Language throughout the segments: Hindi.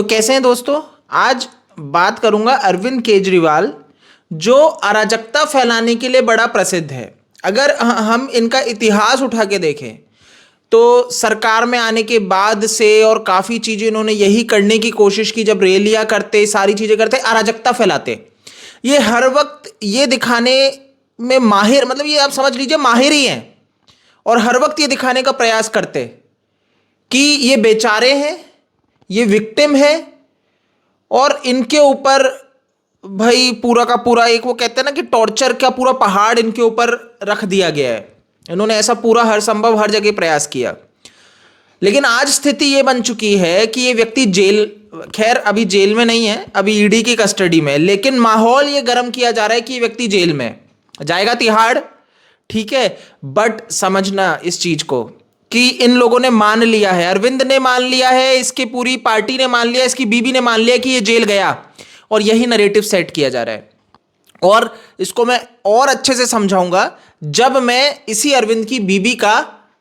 तो कैसे हैं दोस्तों। आज बात करूंगा अरविंद केजरीवाल जो अराजकता फैलाने के लिए बड़ा प्रसिद्ध है। अगर हम इनका इतिहास उठा के देखें तो सरकार में आने के बाद से और काफ़ी चीज़ें इन्होंने यही करने की कोशिश की, जब रैलियां करते सारी चीज़ें करते अराजकता फैलाते। ये हर वक्त ये दिखाने में माहिर, मतलब ये आप समझ लीजिए माहिर ही हैं, और हर वक्त ये दिखाने का प्रयास करते कि ये बेचारे हैं, ये विक्टिम है और इनके ऊपर भाई पूरा का पूरा एक वो कहते हैं ना कि टॉर्चर का पूरा पहाड़ इनके ऊपर रख दिया गया है। इन्होंने ऐसा पूरा हर संभव हर जगह प्रयास किया, लेकिन आज स्थिति ये बन चुकी है कि ये व्यक्ति जेल, खैर अभी जेल में नहीं है, अभी ईडी की कस्टडी में है, लेकिन माहौल ये गर्म किया जा रहा है कि ये व्यक्ति जेल में जाएगा, तिहाड़, ठीक है। बट समझना इस चीज को कि इन लोगों ने मान लिया है, अरविंद ने मान लिया है, इसकी पूरी पार्टी ने मान लिया, इसकी बीबी ने मान लिया कि ये जेल गया, और यही नैरेटिव सेट किया जा रहा है। और इसको मैं और अच्छे से समझाऊंगा जब मैं इसी अरविंद की बीबी का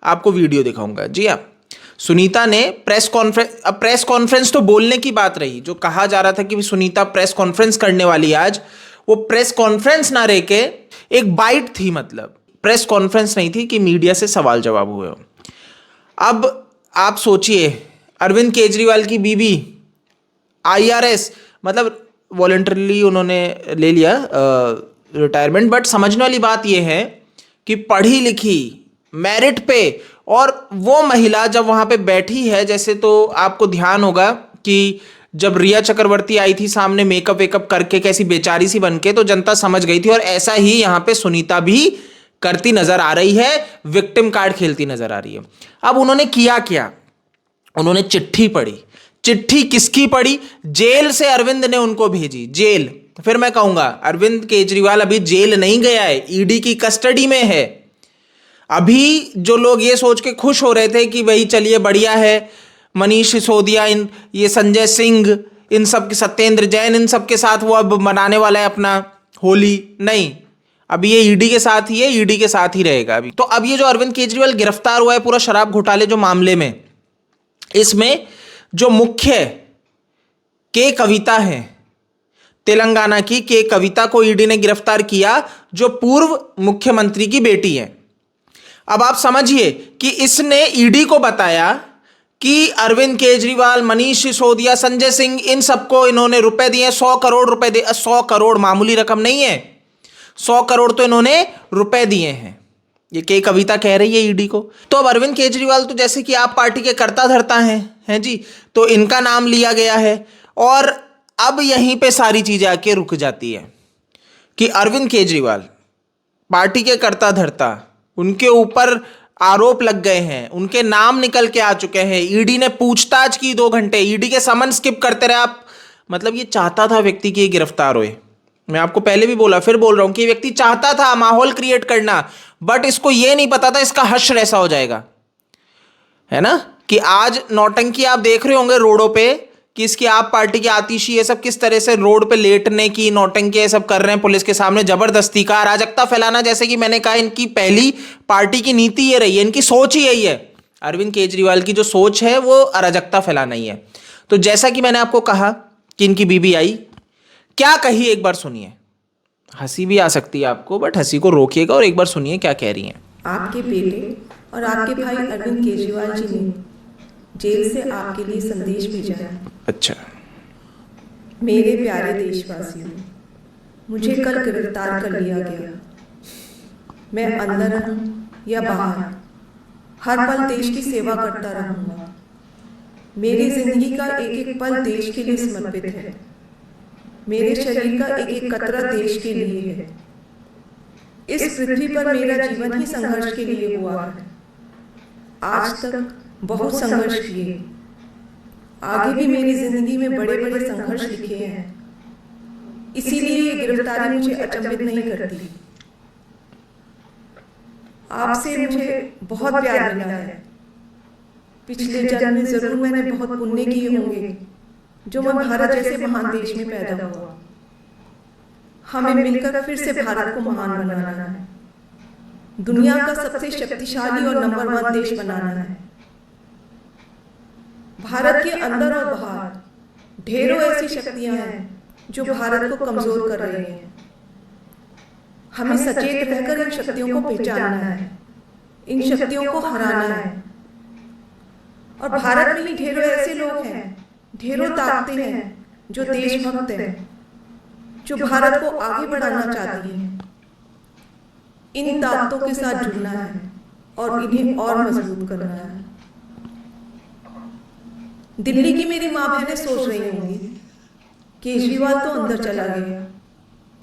आपको वीडियो दिखाऊंगा। जी हाँ, सुनीता ने प्रेस कॉन्फ्रेंस, अब प्रेस कॉन्फ्रेंस तो बोलने की बात रही, जो कहा जा रहा था कि सुनीता प्रेस कॉन्फ्रेंस करने वाली आज, वो प्रेस कॉन्फ्रेंस ना रह के एक बाइट थी, मतलब प्रेस कॉन्फ्रेंस नहीं थी कि मीडिया से सवाल जवाब हुए हो। अब आप सोचिए, अरविंद केजरीवाल की बीबी आईआरएस, मतलब वॉलंटरली उन्होंने ले लिया रिटायरमेंट, बट समझने वाली बात यह है कि पढ़ी लिखी, मेरिट पे, और वो महिला जब वहां पे बैठी है, जैसे तो आपको ध्यान होगा कि जब रिया चक्रवर्ती आई थी सामने मेकअप वेकअप करके कैसी बेचारी सी बनके, तो जनता समझ गई थी, और ऐसा ही यहां पे सुनीता भी करती नजर आ रही है, विक्टिम कार्ड खेलती नजर आ रही है। अब उन्होंने किया क्या, उन्होंने चिट्ठी पढ़ी। चिट्ठी किसकी पढ़ी? जेल से अरविंद ने उनको भेजी, जेल। फिर मैं कहूंगा अरविंद केजरीवाल अभी जेल नहीं गया है, ईडी की कस्टडी में है। अभी जो लोग ये सोच के खुश हो रहे थे कि भाई चलिए बढ़िया है, मनीष सिसोदिया, इन ये संजय सिंह, इन सब के, सत्येंद्र जैन, इन सब के साथ वो अब मनाने वाला है अपना होली, नहीं, अभी ये ईडी के साथ ही है, ईडी के साथ ही रहेगा अभी। तो अब ये जो अरविंद केजरीवाल गिरफ्तार हुआ है पूरा शराब घोटाले जो मामले में, इसमें जो मुख्य के कविता है, तेलंगाना की के कविता को ईडी ने गिरफ्तार किया, जो पूर्व मुख्यमंत्री की बेटी है। अब आप समझिए कि इसने ईडी को बताया कि अरविंद केजरीवाल, मनीष सिसोदिया, संजय सिंह, इन सबको इन्होंने रुपए दिए, 100 करोड़ रुपए दिए। 100 करोड़ मामूली रकम नहीं है, 100 करोड़ तो इन्होंने रुपए दिए हैं, ये के कविता कह रही है ईडी को। तो अब अरविंद केजरीवाल तो जैसे कि आप पार्टी के कर्ता धर्ता हैं जी, तो इनका नाम लिया गया है, और अब यहीं पे सारी चीजें आके रुक जाती है कि अरविंद केजरीवाल पार्टी के कर्ता धर्ता, उनके ऊपर आरोप लग गए हैं, उनके नाम निकल के आ चुके हैं, ईडी ने पूछताछ की 2 घंटे, ईडी के समन स्किप करते रहे आप। मतलब ये चाहता था व्यक्ति की गिरफ्तार होए। मैं आपको पहले भी बोला, फिर बोल रहा हूं कि व्यक्ति चाहता था माहौल क्रिएट करना, बट इसको यह नहीं पता था इसका हश्र ऐसा हो जाएगा, है ना। कि आज नौटंकी आप देख रहे होंगे रोडों पे कि इसकी आप पार्टी की आतिशी ये सब किस तरह से रोड पे लेटने की नौटंकी ये सब कर रहे हैं पुलिस के सामने, जबरदस्ती का अराजकता फैलाना। जैसे कि मैंने कहा, इनकी पहली पार्टी की नीति ये रही है, इनकी सोच ही यही है, अरविंद केजरीवाल की जो सोच है वो अराजकता फैलाना ही है। तो जैसा कि मैंने आपको कहा कि इनकी बीबी आई, क्या कही एक बार सुनिए, हंसी भी आ सकती है आपको, बट हंसी को रोकिएगा और एक बार सुनिए क्या कह रही हैं। आपके बेटे और आपके भाई अरविंद केजरीवाल जी ने जेल से आपके लिए संदेश भेजा है। अच्छा। मेरे प्यारे देशवासियों, मुझे कल गिरफ्तार कर लिया गया। मैं अंदर रहूं या बाहर, हर पल देश की सेवा करता रहूंगा। मेरी जिंदगी का एक एक पल देश के लिए समर्पित है। मेरे शरीर का एक एक कतरा देश के लिए है। इस पृथ्वी पर मेरा जीवन ही संघर्ष के लिए हुआ है। आज तक बहुत संघर्ष किए, आगे भी मेरी जिंदगी में बड़े बड़े संघर्ष लिखे हैं। इसीलिए ये गिरफ्तारी मुझे अचंभित नहीं करती। आपसे मुझे बहुत प्यार मिला है। पिछले जन्म में जरूर मैंने बहुत पुण्य किए होंगे जो मैं भारत जैसे महान देश में पैदा हुआ। हमें मिलकर फिर से भारत को महान बनाना है, दुनिया का सबसे शक्तिशाली और नंबर 1 देश बनाना है। भारत के अंदर और बाहर ढेरों ऐसी शक्तियां हैं जो भारत को कमजोर कर रही हैं। हमें सचेत रहकर इन शक्तियों को पहचानना है, इन शक्तियों को हराना है। और भारत में ही ढेरों ऐसे लोग हैं, ढेरों ताकतें हैं जो देशभक्त हैं, जो भारत को आगे बढ़ाना चाहती हैं। इन ताकतों के साथ जुड़ना है और इन्हें और मजबूत करना है। दिल्ली की मेरी माँ बहनें सोच रही होंगी, केजरीवाल तो अंदर चला गया,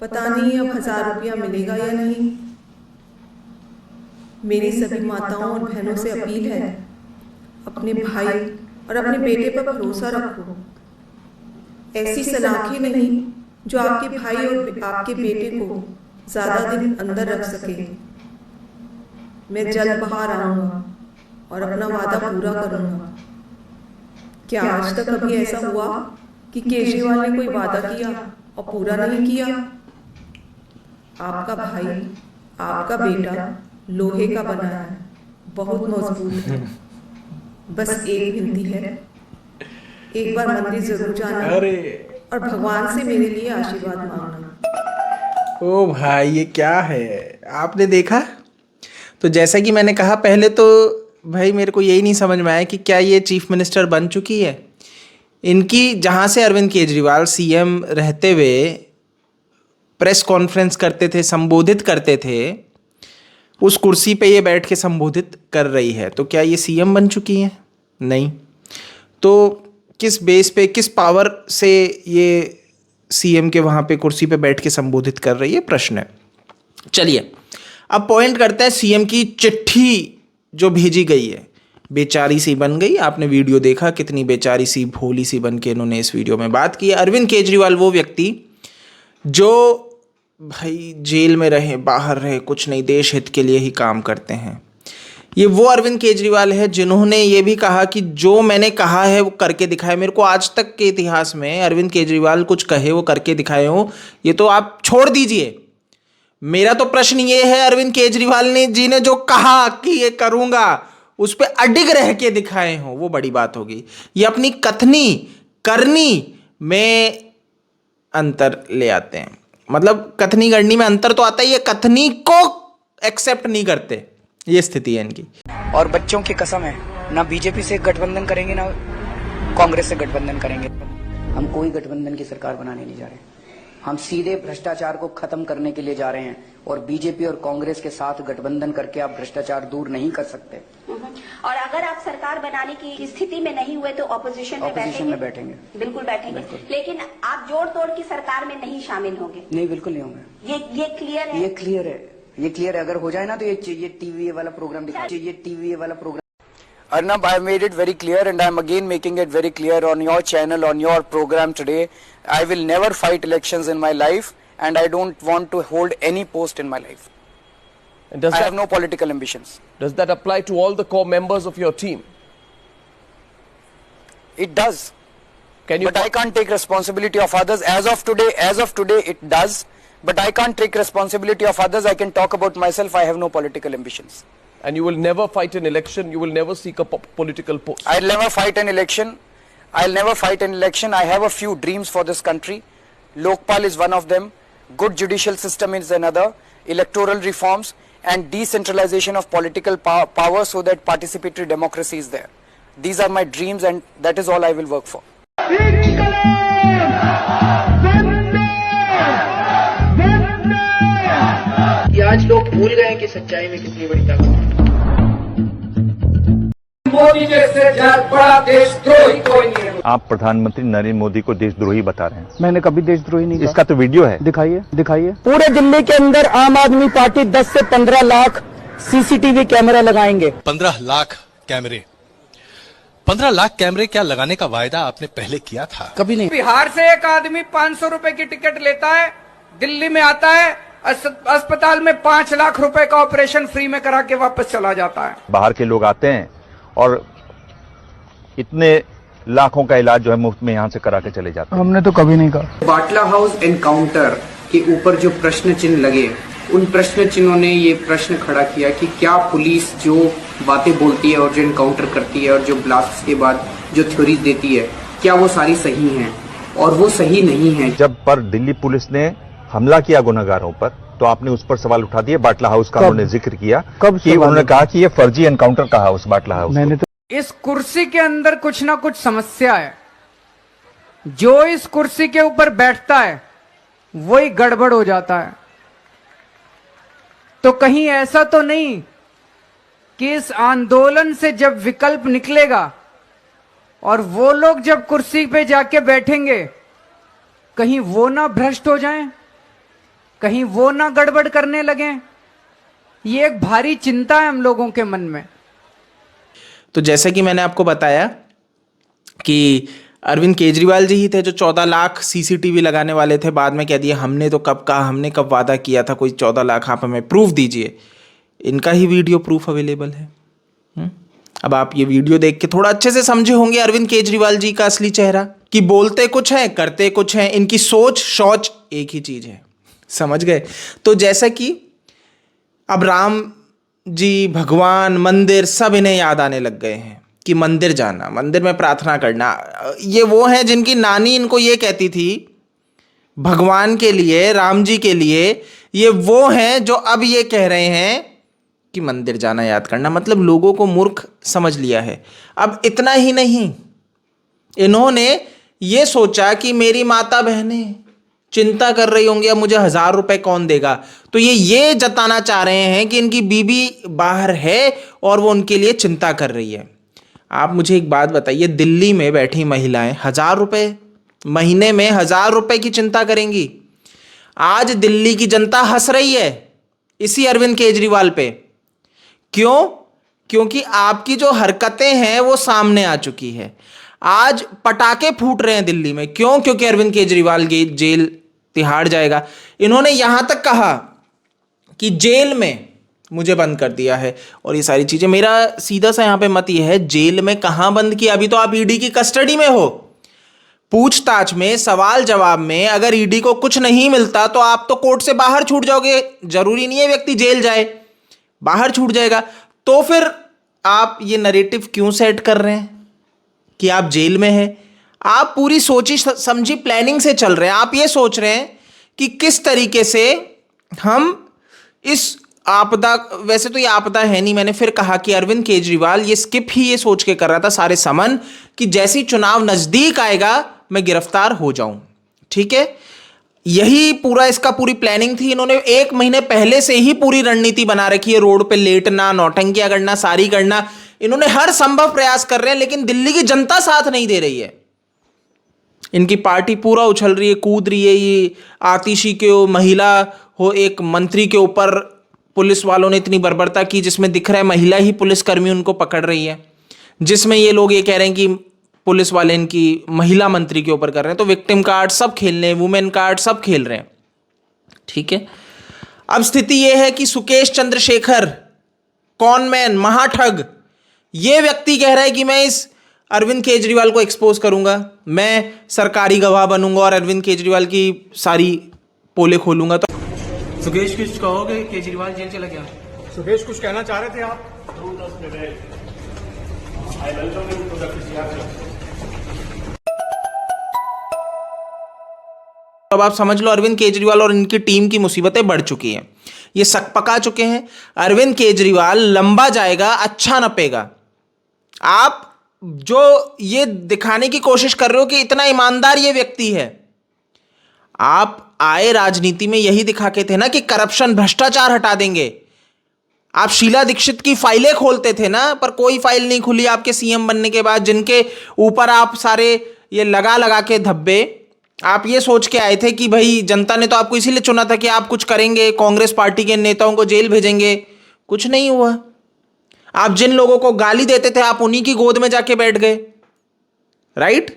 पता नहीं अब 1000 रुपया मिलेगा या नहीं। मेरी सभी माताओं और बहनों से अपील है, अपने भाई और अपने बेटे पर भरोसा रखो। ऐसी सलाखें नहीं जो आपके भाई और आपके बेटे को ज्यादा दिन अंदर रख सके। मैं जल्द बाहर आऊंगा और अपना वादा पूरा करूंगा। क्या आज तक कभी ऐसा हुआ कि केजरीवाल ने कोई वादा किया और पूरा नहीं किया? आपका भाई, आपका बेटा लोहे का बना है, बहुत मजबूत है। बस एक विनती है, एक बार मंदिर जरूर जाना और भगवान से मेरे लिए आशीर्वाद मांगना। ओ भाई, ये क्या है? आपने देखा? तो जैसा कि मैंने कहा पहले, तो भाई मेरे को यही नहीं समझ में आया कि क्या ये चीफ मिनिस्टर बन चुकी है इनकी। जहाँ से अरविंद केजरीवाल सीएम रहते हुए प्रेस कॉन्फ्रेंस करते थे, संबोधित करते थे, उस कुर्सी पे ये बैठ के संबोधित कर रही है। तो क्या ये सीएम बन चुकी हैं? नहीं। तो किस बेस पे, किस पावर से ये सीएम के वहाँ पे कुर्सी पे बैठ के संबोधित कर रही है, प्रश्न है। चलिए अब पॉइंट करते हैं सीएम की चिट्ठी जो भेजी गई है। बेचारी सी बन गई। आपने वीडियो देखा, कितनी बेचारी सी भोली सी बन के इन्होंने इस वीडियो में बात की है। अरविंद केजरीवाल वो व्यक्ति जो भाई जेल में रहे, बाहर रहे, कुछ नहीं, देश हित के लिए ही काम करते हैं। ये वो अरविंद केजरीवाल है जिन्होंने ये भी कहा कि जो मैंने कहा है वो करके दिखाए। मेरे को आज तक के इतिहास में अरविंद केजरीवाल कुछ कहे वो करके दिखाए हो, ये तो आप छोड़ दीजिए। मेरा तो प्रश्न ये है, अरविंद केजरीवाल जी ने जो कहा कि ये करूंगा, उस पर अडिग रह के दिखाए हो, वो बड़ी बात होगी। ये अपनी कथनी करनी में अंतर ले आते हैं। मतलब कथनी करनी में अंतर तो आता ही है, कथनी को एक्सेप्ट नहीं करते। ये स्थिति है इनकी। और बच्चों की कसम है, ना बीजेपी से गठबंधन करेंगे ना कांग्रेस से गठबंधन करेंगे। हम कोई गठबंधन की सरकार बनाने नहीं जा रहे। हम सीधे भ्रष्टाचार को खत्म करने के लिए जा रहे हैं और बीजेपी और कांग्रेस के साथ गठबंधन करके आप भ्रष्टाचार दूर नहीं कर सकते। और अगर आप सरकार बनाने की स्थिति में नहीं हुए तो ऑपोजिशन में बैठेंगे। बिल्कुल बैठेंगे, लेकिन आप जोड़ तोड़ की सरकार में नहीं शामिल होंगे। नहीं, बिल्कुल नहीं होंगे। ये क्लियर है। ये क्लियर है, ये क्लियर है। अगर हो जाए ना तो ये टीवी वाला प्रोग्राम दिखाइए, ये टीवी वाला programme. Arnab, I have made it very clear and I am again making it very clear on your channel, on your program today. I will never fight elections in my life and I don't want to hold any post in my life. And I have no political ambitions. Does that apply to all the core members of your team? It does. But I can't take responsibility of others. As of today it does. But I can't take responsibility of others. I can talk about myself. I have no political ambitions. And you will never fight an election. You will never seek a political post. I'll never fight an election. I have a few dreams for this country. Lokpal is one of them. Good judicial system is another. Electoral reforms and decentralization of political power so that participatory democracy is there. These are my dreams and that is all I will work for. आज लोग भूल गए कि सच्चाई में कितनी बड़ी ताकत है। मोदी जैसे बड़ा देशद्रोही कोई नहीं है। आप प्रधानमंत्री नरेंद्र मोदी को देशद्रोही बता रहे हैं। मैंने कभी देशद्रोही नहीं कहा। इसका तो वीडियो है, दिखाइए। पूरे दिल्ली के अंदर आम आदमी पार्टी 10 से 15 लाख सीसीटीवी कैमरा लगाएंगे। 15 लाख कैमरे 15 लाख कैमरे क्या लगाने का वायदा आपने पहले किया था? कभी नहीं। बिहार से एक आदमी 500 रुपए की टिकट लेता है, दिल्ली में आता है, अस्पताल में 5 लाख रुपए का ऑपरेशन फ्री में करा के वापस चला जाता है। बाहर के लोग आते हैं और इतने लाखों का इलाज जो है मुफ्त में यहाँ से करा के चले जाते हैं। हमने तो कभी नहीं कहा। बाटला हाउस एनकाउंटर के ऊपर जो प्रश्न चिन्ह लगे, उन प्रश्न चिन्हों ने ये प्रश्न खड़ा किया कि क्या पुलिस जो बातें बोलती है और जो एनकाउंटर करती है और जो ब्लास्ट के बाद जो थ्योरीज देती है, क्या वो सारी सही हैं? और वो सही नहीं है। जब पर दिल्ली पुलिस ने हमला किया गुनहगारों पर तो आपने उस पर सवाल उठा दिए। बाटला हाउस का उन्होंने जिक्र किया कब कि उन्होंने कहा कि ये फर्जी एनकाउंटर कहा उस बाटला हाउस मैंने तो इस कुर्सी के अंदर कुछ ना कुछ समस्या है। जो इस कुर्सी के ऊपर बैठता है वही गड़बड़ हो जाता है। तो कहीं ऐसा तो नहीं कि इस आंदोलन से जब विकल्प निकलेगा और वो लोग जब कुर्सी पे जाके बैठेंगे, कहीं वो ना भ्रष्ट हो जाएं, कहीं वो ना गड़बड़ करने लगें। ये एक भारी चिंता है हम लोगों के मन में। तो जैसे कि मैंने आपको बताया कि अरविंद केजरीवाल जी ही थे जो 14 लाख सीसीटीवी लगाने वाले थे। बाद में कह दिया हमने तो कब कहा, हमने कब वादा किया था कोई 14 लाख, आप हमें प्रूफ दीजिए। इनका ही वीडियो प्रूफ अवेलेबल है। अब आप ये वीडियो देख के थोड़ा अच्छे से समझे होंगे अरविंद केजरीवाल जी का असली चेहरा, कि बोलते कुछ हैं करते कुछ हैं, इनकी सोच शौच एक ही चीज है। समझ गए? तो जैसा कि अब राम जी, भगवान, मंदिर सब इन्हें याद आने लग गए हैं कि मंदिर जाना, मंदिर में प्रार्थना करना। ये वो हैं जिनकी नानी इनको ये कहती थी भगवान के लिए, राम जी के लिए। ये वो हैं जो अब ये कह रहे हैं कि मंदिर जाना याद करना। मतलब लोगों को मूर्ख समझ लिया है। अब इतना ही नहीं, इन्होंने ये सोचा कि मेरी माता बहनें चिंता कर रही होंगी अब मुझे 1000 रुपए कौन देगा, तो ये जताना चाह रहे हैं कि इनकी बीबी बाहर है और वो उनके लिए चिंता कर रही है। आप मुझे एक बात बताइए, दिल्ली में बैठी महिलाएं 1000 रुपए महीने में 1000 रुपए की चिंता करेंगी? आज दिल्ली की जनता हंस रही है इसी अरविंद केजरीवाल पे। क्यों? क्योंकि आपकी जो हरकतें हैं वो सामने आ चुकी है। आज पटाखे फूट रहे हैं दिल्ली में। क्यों? क्योंकि अरविंद केजरीवाल की जेल, तिहाड़ जाएगा। इन्होंने यहां तक कहा कि जेल में मुझे बंद कर दिया है और ये सारी चीजें। मेरा सीधा सा यहां पे मत ये है, जेल में कहां बंद किया? अभी तो आप ईडी की कस्टडी में हो। पूछताछ में, सवाल जवाब में अगर ईडी को कुछ नहीं मिलता तो आप तो कोर्ट से बाहर छूट जाओगे। जरूरी नहीं है व्यक्ति जेल जाए, बाहर छूट जाएगा। तो फिर आप ये नरेटिव क्यों सेट कर रहे हैं कि आप जेल में हैं? आप पूरी सोची समझी प्लानिंग से चल रहे हैं। आप ये सोच रहे हैं कि किस तरीके से हम इस आपदा, वैसे तो ये आपदा है नहीं, मैंने फिर कहा कि अरविंद केजरीवाल ये स्किप ही ये सोच के कर रहा था सारे समन कि जैसी चुनाव नजदीक आएगा मैं गिरफ्तार हो जाऊं। ठीक है, यही पूरा इसका पूरी प्लानिंग थी। इन्होंने 1 महीने पहले से ही पूरी रणनीति बना रखी है। रोड पे लेटना, नौटंकियां करना, सारी करना। इन्होंने हर संभव प्रयास कर रहे हैं, लेकिन दिल्ली की जनता साथ नहीं दे रही है। इनकी पार्टी पूरा उछल रही है, कूद रही है। ये आतिशी के महिला हो, एक मंत्री के ऊपर पुलिस वालों ने इतनी बर्बरता की जिसमें दिख रहा है महिला ही पुलिसकर्मी उनको पकड़ रही है, जिसमें ये लोग ये कह रहे हैं कि पुलिस वाले इनकी महिला मंत्री के ऊपर कर रहे हैं। तो विक्टिम कार्ड सब खेल रहे हैं, वुमेन कार्ड सब खेल रहे हैं। ठीक है, अब स्थिति यह है कि सुकेश चंद्रशेखर, कॉनमैन, महाठग, ये व्यक्ति कह रहा है कि मैं इस अरविंद केजरीवाल को एक्सपोज करूंगा, मैं सरकारी गवाह बनूंगा और अरविंद केजरीवाल की सारी पोले खोलूंगा। तो सुकेश कुछ कहोगे? केजरीवाल जेल चला गया। सुकेश कुछ कहना चाह रहे थे आप? अब आप समझ लो अरविंद केजरीवाल और इनकी टीम की मुसीबतें बढ़ चुकी हैं। ये सक पका चुके हैं। अरविंद केजरीवाल लंबा जाएगा, अच्छा नपेगा। आप जो ये दिखाने की कोशिश कर रहे हो कि इतना ईमानदार ये व्यक्ति है, आप आए राजनीति में यही दिखा के थे ना कि करप्शन, भ्रष्टाचार हटा देंगे। आप शीला दीक्षित की फाइलें खोलते थे ना, पर कोई फाइल नहीं खुली आपके सीएम बनने के बाद, जिनके ऊपर आप सारे ये लगा के धब्बे। आप ये सोच के आए थे कि भाई जनता ने तो आपको इसीलिए चुना था कि आप कुछ करेंगे, कांग्रेस पार्टी के नेताओं को जेल भेजेंगे। कुछ नहीं हुआ। आप जिन लोगों को गाली देते थे आप उन्हीं की गोद में जाके बैठ गए, राइट?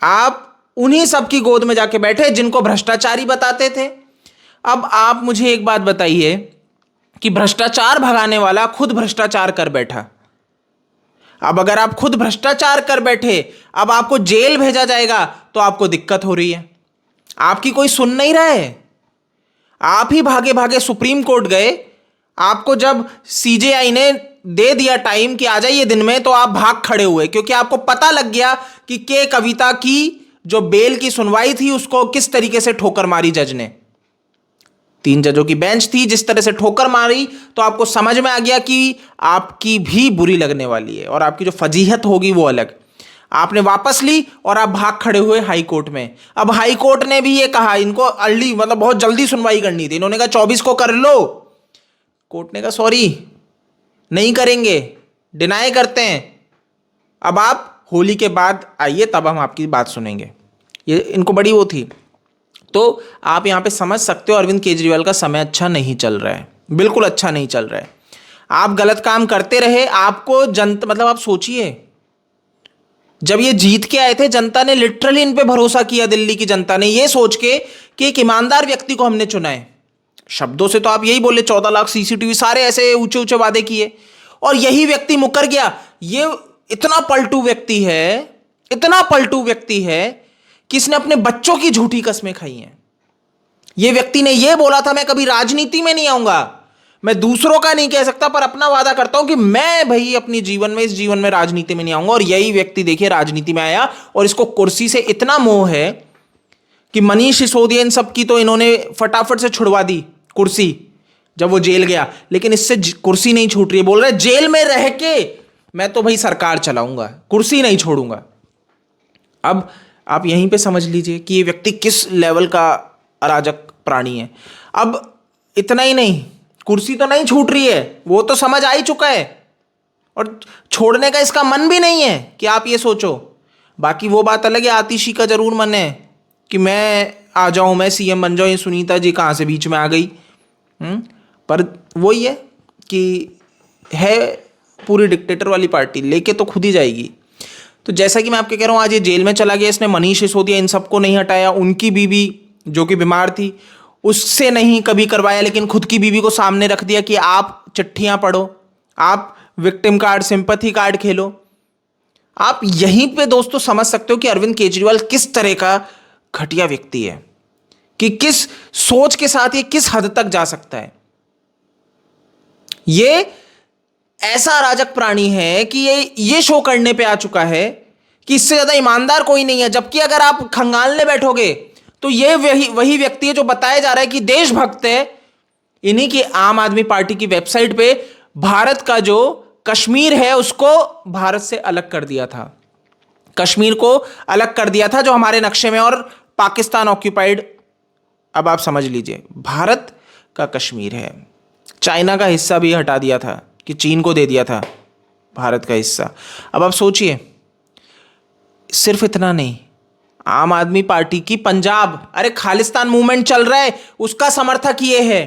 आप उन्हीं सब की गोद में जाके बैठे जिनको भ्रष्टाचारी बताते थे। अब आप मुझे एक बात बताइए कि भ्रष्टाचार भगाने वाला खुद भ्रष्टाचार कर बैठा। अब अगर आप खुद भ्रष्टाचार कर बैठे, अब आपको जेल भेजा जाएगा तो आपको दिक्कत हो रही है। आपकी कोई सुन नहीं रहा है। आप ही भागे भागे सुप्रीम कोर्ट गए। आपको जब सीजेआई ने दे दिया टाइम कि आ जाइए दिन में, तो आप भाग खड़े हुए, क्योंकि आपको पता लग गया कि के कविता की जो बेल की सुनवाई थी उसको किस तरीके से ठोकर मारी जज ने। 3 जजों की बेंच थी, जिस तरह से ठोकर मारी तो आपको समझ में आ गया कि आपकी भी बुरी लगने वाली है और आपकी जो फजीहत होगी वो अलग। आपने वापस ली और आप भाग खड़े हुए हाई कोर्ट में। अब हाई कोर्ट ने भी ये कहा, इनको अर्ली मतलब बहुत जल्दी सुनवाई करनी थी, इन्होंने कहा 24 को कर लो। कोर्ट ने कहा सॉरी नहीं करेंगे, डिनाई करते हैं, अब आप होली के बाद आइए तब हम आपकी बात सुनेंगे। ये इनको बड़ी वो थी। तो आप यहां पे समझ सकते हो अरविंद केजरीवाल का समय अच्छा नहीं चल रहा है, बिल्कुल अच्छा नहीं चल रहा है। आप गलत काम करते रहे, आपको जनता मतलब आप सोचिए, जब ये जीत के आए थे जनता ने लिटरली इन पे भरोसा किया, दिल्ली की जनता ने, ये सोच के कि एक ईमानदार व्यक्ति को हमने चुना है। शब्दों से तो आप यही बोले 14 लाख सीसीटीवी, सारे ऐसे ऊंचे ऊंचे वादे किए और यही व्यक्ति मुकर गया। ये इतना पलटू व्यक्ति है, इतना पलटू व्यक्ति है कि इसने अपने बच्चों की झूठी कस्में खाई हैं। ये व्यक्ति ने यह बोला था मैं कभी राजनीति में नहीं आऊंगा, मैं दूसरों का नहीं कह सकता पर अपना वादा करता हूं कि मैं भाई अपनी जीवन में, इस जीवन में राजनीति में नहीं आऊंगा। और यही व्यक्ति देखिए राजनीति में आया और इसको कुर्सी से इतना मोह है कि मनीष सिसोदिया इन सब की तो इन्होंने फटाफट से छुड़वा दी कुर्सी जब वो जेल गया, लेकिन इससे कुर्सी नहीं छूट रही है। बोल रहे जेल में रह के मैं तो भाई सरकार चलाऊंगा, कुर्सी नहीं छोड़ूंगा। अब आप यहीं पे समझ लीजिए कि ये व्यक्ति किस लेवल का अराजक प्राणी है। अब इतना ही नहीं, कुर्सी तो नहीं छूट रही है, वो तो समझ आ ही चुका है और छोड़ने का इसका मन भी नहीं है कि आप ये सोचो। बाकी वो बात अलग है, आतिशी का जरूर मन है कि मैं आ जाऊं, मैं सीएम बन जाऊं। ये सुनीता जी कहाँ से बीच में आ गई। पर वही है कि है पूरी डिक्टेटर वाली पार्टी, लेके तो खुद ही जाएगी। तो जैसा कि मैं आपके कह रहा हूँ, आज ये जेल में चला गया, इसने मनीष सिसोदिया इन सबको नहीं हटाया, उनकी बीवी जो कि बीमार थी उससे नहीं कभी करवाया, लेकिन खुद की बीवी को सामने रख दिया कि आप चिट्ठियां पढ़ो, आप विक्टिम कार्ड, सिंपैथी कार्ड खेलो। आप यहीं पे दोस्तों समझ सकते हो कि अरविंद केजरीवाल किस तरह का घटिया व्यक्ति है, कि किस सोच के साथ ये किस हद तक जा सकता है। ये ऐसा अराजक प्राणी है कि ये शो करने पे आ चुका है कि इससे ज्यादा ईमानदार कोई नहीं है। जबकि अगर आप खंगालने बैठोगे तो ये वही व्यक्ति है जो बताया जा रहा है कि देशभक्त है। इन्हीं की आम आदमी पार्टी की वेबसाइट पे भारत का जो कश्मीर है उसको भारत से अलग कर दिया था, कश्मीर को अलग कर दिया था जो हमारे नक्शे में, और पाकिस्तान ऑक्यूपाइड। अब आप समझ लीजिए भारत का कश्मीर है। चाइना का हिस्सा भी हटा दिया था कि चीन को दे दिया था भारत का हिस्सा। अब आप सोचिए, सिर्फ इतना नहीं, आम आदमी पार्टी की पंजाब, अरे खालिस्तान मूवमेंट चल रहा है, उसका समर्थक ये है,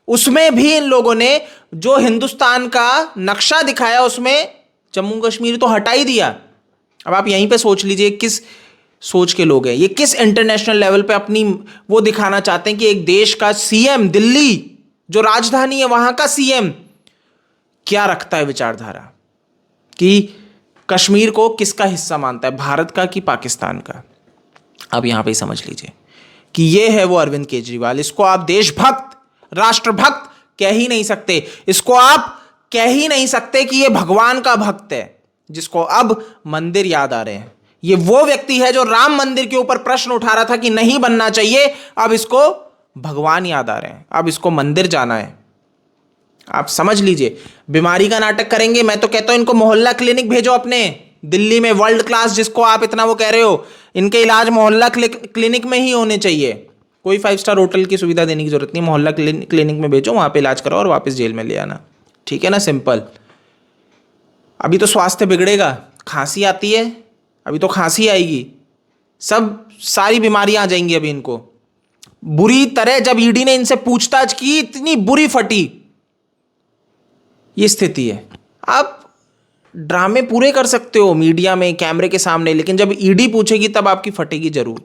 उसमें भी इन लोगों ने जो हिंदुस्तान का नक्शा दिखाया उसमें जम्मू कश्मीर तो हटा ही दिया। अब आप यहीं पे सोच लीजिए किस सोच के लोग हैं ये, किस इंटरनेशनल लेवल पे अपनी वो दिखाना चाहते हैं कि एक देश का सीएम, दिल्ली जो राजधानी है वहां का सीएम क्या रखता है विचारधारा, कि कश्मीर को किसका हिस्सा मानता है, भारत का कि पाकिस्तान का। अब यहां पे समझ लीजिए कि ये है वो अरविंद केजरीवाल। इसको आप देशभक्त, राष्ट्रभक्त कह ही नहीं सकते, इसको आप कह ही नहीं सकते कि ये भगवान का भक्त है जिसको अब मंदिर याद आ रहे हैं। ये वो व्यक्ति है जो राम मंदिर के ऊपर प्रश्न उठा रहा था कि नहीं बनना चाहिए, अब इसको भगवान याद आ रहे हैं, अब इसको मंदिर जाना है। आप समझ लीजिए, बीमारी का नाटक करेंगे। मैं तो कहता हूं इनको मोहल्ला क्लिनिक भेजो अपने दिल्ली में, वर्ल्ड क्लास जिसको आप इतना वो कह रहे हो, इनके इलाज मोहल्ला क्लिनिक में ही होने चाहिए। कोई 5 स्टार होटल की सुविधा देने की जरूरत नहीं, मोहल्ला क्लिनिक में भेजो, वहां पे इलाज कराओ और वापस जेल में ले आना। ठीक है ना, सिंपल। अभी तो स्वास्थ्य बिगड़ेगा, खांसी आती है, अभी तो खांसी आएगी, सब सारी बीमारियां आ जाएंगी अभी इनको बुरी तरह। जब ईडी ने इनसे पूछताछ की इतनी बुरी फटी, ये स्थिति है। आप ड्रामे पूरे कर सकते हो मीडिया में, कैमरे के सामने, लेकिन जब ईडी पूछेगी तब आपकी फटेगी जरूर।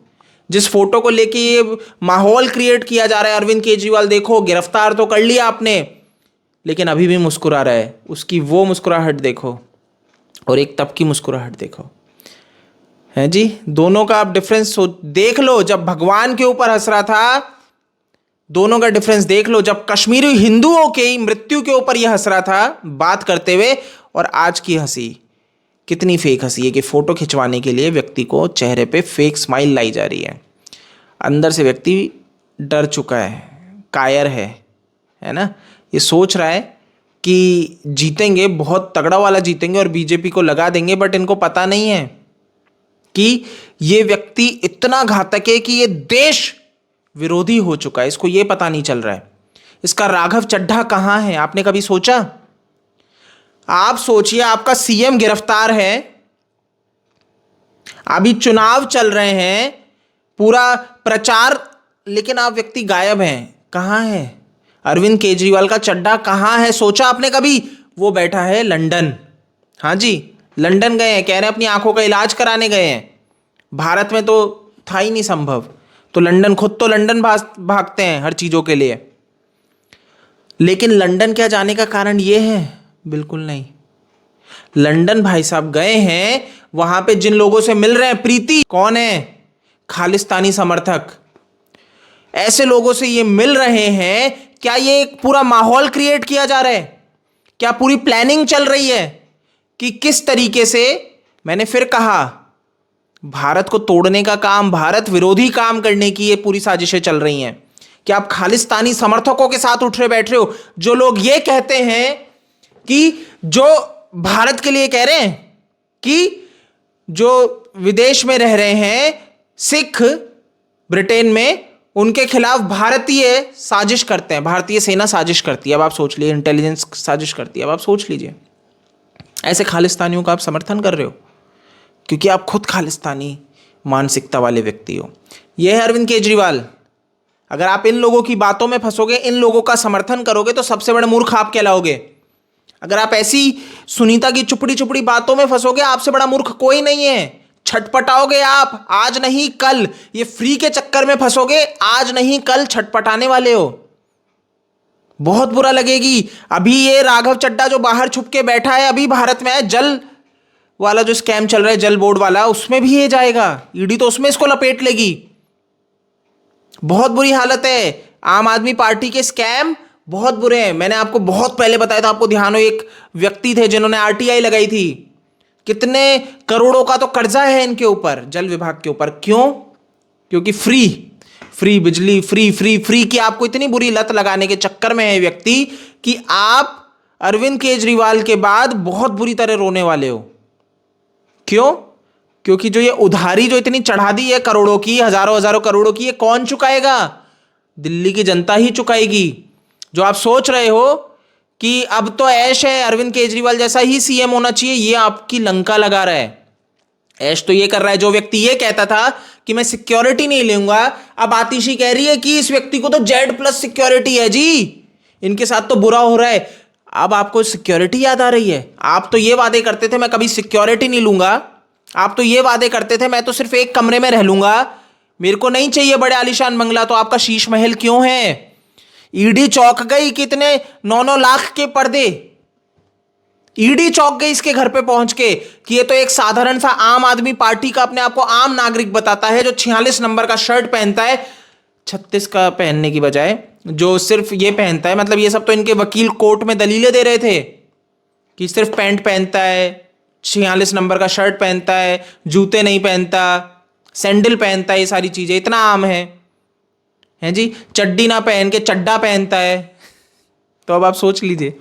जिस फोटो को लेके ये माहौल क्रिएट किया जा रहा है, अरविंद केजरीवाल देखो गिरफ्तार तो कर लिया आपने, लेकिन अभी भी मुस्कुरा रहा है, उसकी वो मुस्कुराहट देखो और एक तब की मुस्कुराहट देखो, है जी। दोनों का आप डिफरेंस देख लो। जब भगवान के ऊपर हंस रहा था, दोनों का डिफरेंस देख लो। जब कश्मीरी हिंदुओं की मृत्यु के ऊपर यह हंस रहा था बात करते हुए, और आज की हंसी, कितनी फेक हंसी है कि फ़ोटो खिंचवाने के लिए व्यक्ति को चेहरे पे फेक स्माइल लाई जा रही है। अंदर से व्यक्ति डर चुका है, कायर है ना। ये सोच रहा है कि जीतेंगे, बहुत तगड़ा वाला जीतेंगे और बीजेपी को लगा देंगे, बट इनको पता नहीं है कि ये व्यक्ति इतना घातक है कि ये देश विरोधी हो चुका है। इसको ये पता नहीं चल रहा है। इसका राघव चड्ढा कहाँ है, आपने कभी सोचा? आप सोचिए, आपका सीएम गिरफ्तार है, अभी चुनाव चल रहे हैं, पूरा प्रचार, लेकिन आप व्यक्ति गायब हैं। कहाँ है अरविंद केजरीवाल का चड्ढा? कहाँ है? सोचा आपने कभी? वो बैठा है लंदन। हाँ जी, लंदन गए हैं, कह रहे हैं अपनी आंखों का इलाज कराने गए हैं। भारत में तो था ही नहीं संभव, तो लंदन, खुद तो लंदन भागते हैं हर चीज़ों के लिए। लेकिन लंदन क्या जाने का कारण ये है? बिल्कुल नहीं। लंदन भाई साहब गए हैं, वहां पे जिन लोगों से मिल रहे हैं, प्रीति कौन है? खालिस्तानी समर्थक। ऐसे लोगों से ये मिल रहे हैं। क्या ये एक पूरा माहौल क्रिएट किया जा रहा है? क्या पूरी प्लानिंग चल रही है कि किस तरीके से, मैंने फिर कहा, भारत को तोड़ने का काम, भारत विरोधी काम करने की ये पूरी साजिशें चल रही हैं? कि आप खालिस्तानी समर्थकों के साथ उठ रहे बैठ रहे हो, जो लोग ये कहते हैं कि जो भारत के लिए कह रहे हैं कि जो विदेश में रह रहे हैं सिख ब्रिटेन में, उनके खिलाफ भारतीय साजिश करते हैं, भारतीय सेना साजिश करती है। अब आप सोच लीजिए, इंटेलिजेंस साजिश करती है। अब आप सोच लीजिए, ऐसे खालिस्तानियों का आप समर्थन कर रहे हो क्योंकि आप खुद खालिस्तानी मानसिकता वाले व्यक्ति हो। यह है अरविंद केजरीवाल। अगर आप इन लोगों की बातों में फंसोगे, इन लोगों का समर्थन करोगे, तो सबसे बड़े मूर्ख आप कहलाओगे। अगर आप ऐसी सुनीता की चुपड़ी चुपड़ी बातों में फंसोगे, आपसे बड़ा मूर्ख कोई नहीं है। छटपटाओगे आप, आज नहीं कल। ये फ्री के चक्कर में फंसोगे, आज नहीं कल छटपटाने वाले हो। बहुत बुरा लगेगी। अभी ये राघव चड्ढा जो बाहर छुप के बैठा है, अभी भारत में है, जल वाला जो स्कैम चल रहा है, जल बोर्ड वाला, उसमें भी ये जाएगा। ईडी तो उसमें इसको लपेट लेगी। बहुत बुरी हालत है। आम आदमी पार्टी के स्कैम बहुत बुरे हैं। मैंने आपको बहुत पहले बताया था, आपको ध्यान हो, एक व्यक्ति थे जिन्होंने आरटीआई लगाई थी। कितने करोड़ों का तो कर्जा है इनके ऊपर, जल विभाग के ऊपर। क्यों? क्योंकि फ्री बिजली, फ्री की आपको इतनी बुरी लत लगाने के चक्कर में है व्यक्ति कि आप अरविंद केजरीवाल के बाद बहुत बुरी तरह रोने वाले हो। क्यों? क्योंकि जो ये उधारी जो इतनी चढ़ा दी है करोड़ों की, हजारों करोड़ों की, ये कौन चुकाएगा? दिल्ली की जनता ही चुकाएगी। जो आप सोच रहे हो कि अब तो ऐश है, अरविंद केजरीवाल जैसा ही सीएम होना चाहिए, ये आपकी लंका लगा रहा है। ऐश तो ये कर रहा है, जो व्यक्ति ये कहता था कि मैं सिक्योरिटी नहीं लूंगा, अब आतिशी कह रही है कि इस व्यक्ति को तो Z+ सिक्योरिटी है जी, इनके साथ तो बुरा हो रहा है। अब आपको सिक्योरिटी याद आ रही है? आप तो ये वादे करते थे मैं कभी सिक्योरिटी नहीं लूंगा, आप तो ये वादे करते थे मैं तो सिर्फ एक कमरे में रह लूंगा, मेरे को नहीं चाहिए बड़े आलीशान बंगला, तो आपका शीश महल क्यों है? ईडी चौंक गई, कितने 9-9 लाख के पर्दे, ईडी चौंक गई इसके घर पे पहुंच के कि ये तो एक साधारण सा आम आदमी पार्टी का अपने आप को आम नागरिक बताता है, जो 46 नंबर का शर्ट पहनता है, 36 का पहनने की बजाय जो सिर्फ ये पहनता है। मतलब ये सब तो इनके वकील कोर्ट में दलीलें दे रहे थे कि सिर्फ पैंट पहनता है, 46 नंबर का शर्ट पहनता है, जूते नहीं पहनता, सैंडल पहनता है, ये सारी चीजें इतना आम है जी। चड्डी ना पहन के चड्डा पहनता है। तो अब आप सोच लीजिए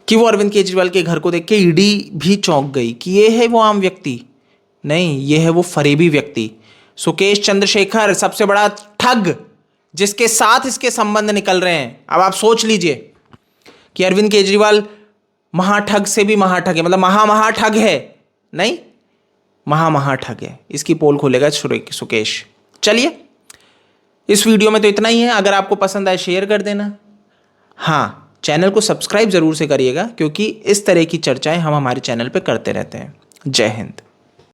कि वो अरविंद केजरीवाल के घर को देख के ईडी भी चौंक गई कि ये है वो आम व्यक्ति नहीं, ये है वो फरेबी व्यक्ति, सुकेश चंद्रशेखर, सबसे बड़ा ठग, जिसके साथ इसके संबंध निकल रहे हैं। अब आप सोच लीजिए कि अरविंद केजरीवाल महाठग से भी महाठग है, मतलब महाठग है, नहीं महाठग है। इसकी पोल खोलेगा सुकेश। चलिए, इस वीडियो में तो इतना ही है। अगर आपको पसंद आए शेयर कर देना। हाँ, चैनल को सब्सक्राइब जरूर से करिएगा, क्योंकि इस तरह की चर्चाएं हम हमारे चैनल पे करते रहते हैं। जय हिंद।